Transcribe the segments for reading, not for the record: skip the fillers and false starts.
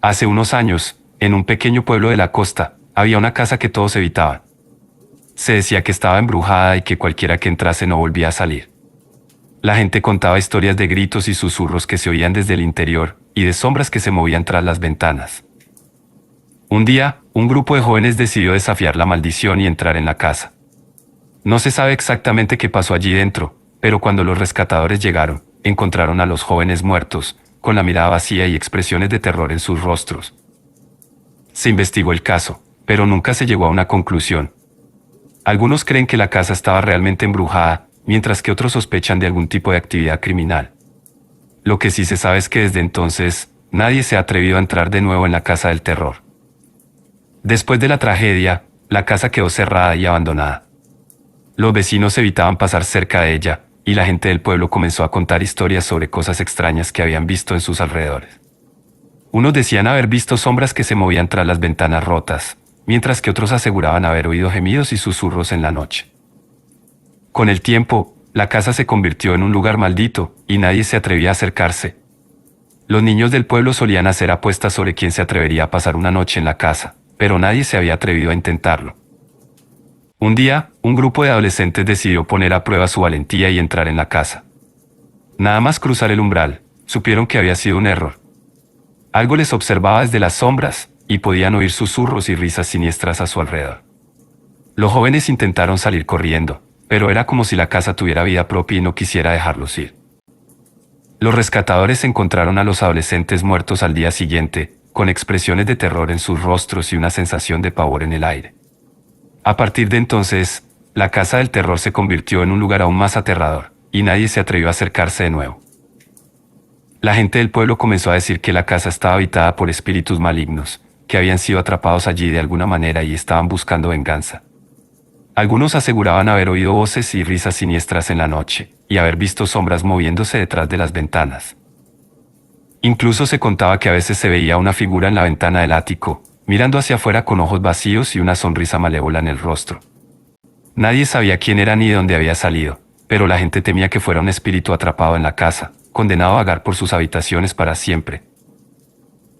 Hace unos años, en un pequeño pueblo de la costa, había una casa que todos evitaban. Se decía que estaba embrujada y que cualquiera que entrase no volvía a salir. La gente contaba historias de gritos y susurros que se oían desde el interior y de sombras que se movían tras las ventanas. Un día, un grupo de jóvenes decidió desafiar la maldición y entrar en la casa. No se sabe exactamente qué pasó allí dentro, pero cuando los rescatadores llegaron, encontraron a los jóvenes muertos, con la mirada vacía y expresiones de terror en sus rostros. Se investigó el caso, pero nunca se llegó a una conclusión. Algunos creen que la casa estaba realmente embrujada, mientras que otros sospechan de algún tipo de actividad criminal. Lo que sí se sabe es que desde entonces, nadie se ha atrevido a entrar de nuevo en la casa del terror. Después de la tragedia, la casa quedó cerrada y abandonada. Los vecinos evitaban pasar cerca de ella, y la gente del pueblo comenzó a contar historias sobre cosas extrañas que habían visto en sus alrededores. Unos decían haber visto sombras que se movían tras las ventanas rotas, mientras que otros aseguraban haber oído gemidos y susurros en la noche. Con el tiempo, la casa se convirtió en un lugar maldito, y nadie se atrevía a acercarse. Los niños del pueblo solían hacer apuestas sobre quién se atrevería a pasar una noche en la casa, pero nadie se había atrevido a intentarlo. Un día, un grupo de adolescentes decidió poner a prueba su valentía y entrar en la casa. Nada más cruzar el umbral, supieron que había sido un error. Algo les observaba desde las sombras, y podían oír susurros y risas siniestras a su alrededor. Los jóvenes intentaron salir corriendo, pero era como si la casa tuviera vida propia y no quisiera dejarlos ir. Los rescatadores encontraron a los adolescentes muertos al día siguiente, con expresiones de terror en sus rostros y una sensación de pavor en el aire. A partir de entonces, la casa del terror se convirtió en un lugar aún más aterrador, y nadie se atrevió a acercarse de nuevo. La gente del pueblo comenzó a decir que la casa estaba habitada por espíritus malignos, que habían sido atrapados allí de alguna manera y estaban buscando venganza. Algunos aseguraban haber oído voces y risas siniestras en la noche, y haber visto sombras moviéndose detrás de las ventanas. Incluso se contaba que a veces se veía una figura en la ventana del ático, mirando hacia afuera con ojos vacíos y una sonrisa malévola en el rostro. Nadie sabía quién era ni de dónde había salido, pero la gente temía que fuera un espíritu atrapado en la casa, condenado a vagar por sus habitaciones para siempre.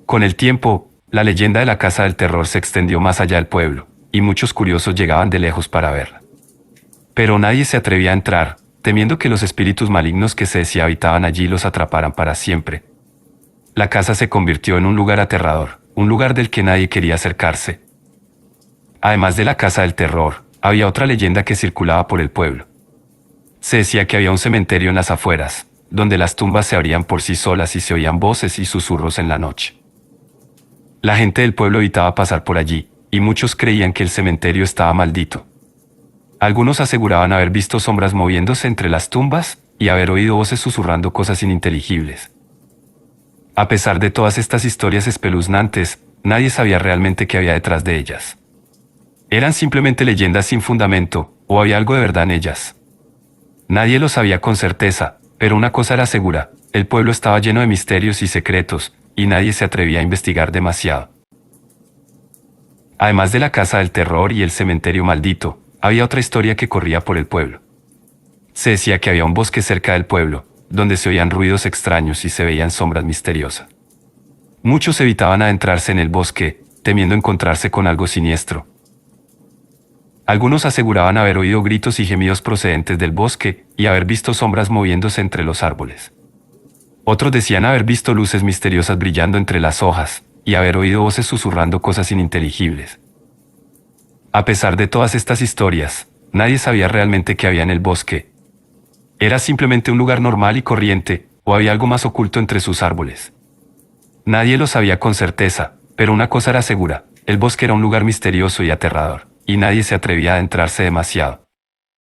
Con el tiempo, la leyenda de la casa del terror se extendió más allá del pueblo, y muchos curiosos llegaban de lejos para verla. Pero nadie se atrevía a entrar, temiendo que los espíritus malignos que se decía habitaban allí los atraparan para siempre. La casa se convirtió en un lugar aterrador, un lugar del que nadie quería acercarse. Además de la casa del terror, había otra leyenda que circulaba por el pueblo. Se decía que había un cementerio en las afueras, donde las tumbas se abrían por sí solas y se oían voces y susurros en la noche. La gente del pueblo evitaba pasar por allí, y muchos creían que el cementerio estaba maldito. Algunos aseguraban haber visto sombras moviéndose entre las tumbas y haber oído voces susurrando cosas ininteligibles. A pesar de todas estas historias espeluznantes, nadie sabía realmente qué había detrás de ellas. ¿Eran simplemente leyendas sin fundamento, o había algo de verdad en ellas? Nadie lo sabía con certeza, pero una cosa era segura: el pueblo estaba lleno de misterios y secretos, y nadie se atrevía a investigar demasiado. Además de la casa del terror y el cementerio maldito, había otra historia que corría por el pueblo. Se decía que había un bosque cerca del pueblo, donde se oían ruidos extraños y se veían sombras misteriosas. Muchos evitaban adentrarse en el bosque, temiendo encontrarse con algo siniestro. Algunos aseguraban haber oído gritos y gemidos procedentes del bosque y haber visto sombras moviéndose entre los árboles. Otros decían haber visto luces misteriosas brillando entre las hojas y haber oído voces susurrando cosas ininteligibles. A pesar de todas estas historias, nadie sabía realmente qué había en el bosque. ¿Era simplemente un lugar normal y corriente, o había algo más oculto entre sus árboles? Nadie lo sabía con certeza, pero una cosa era segura: el bosque era un lugar misterioso y aterrador, y nadie se atrevía a adentrarse demasiado.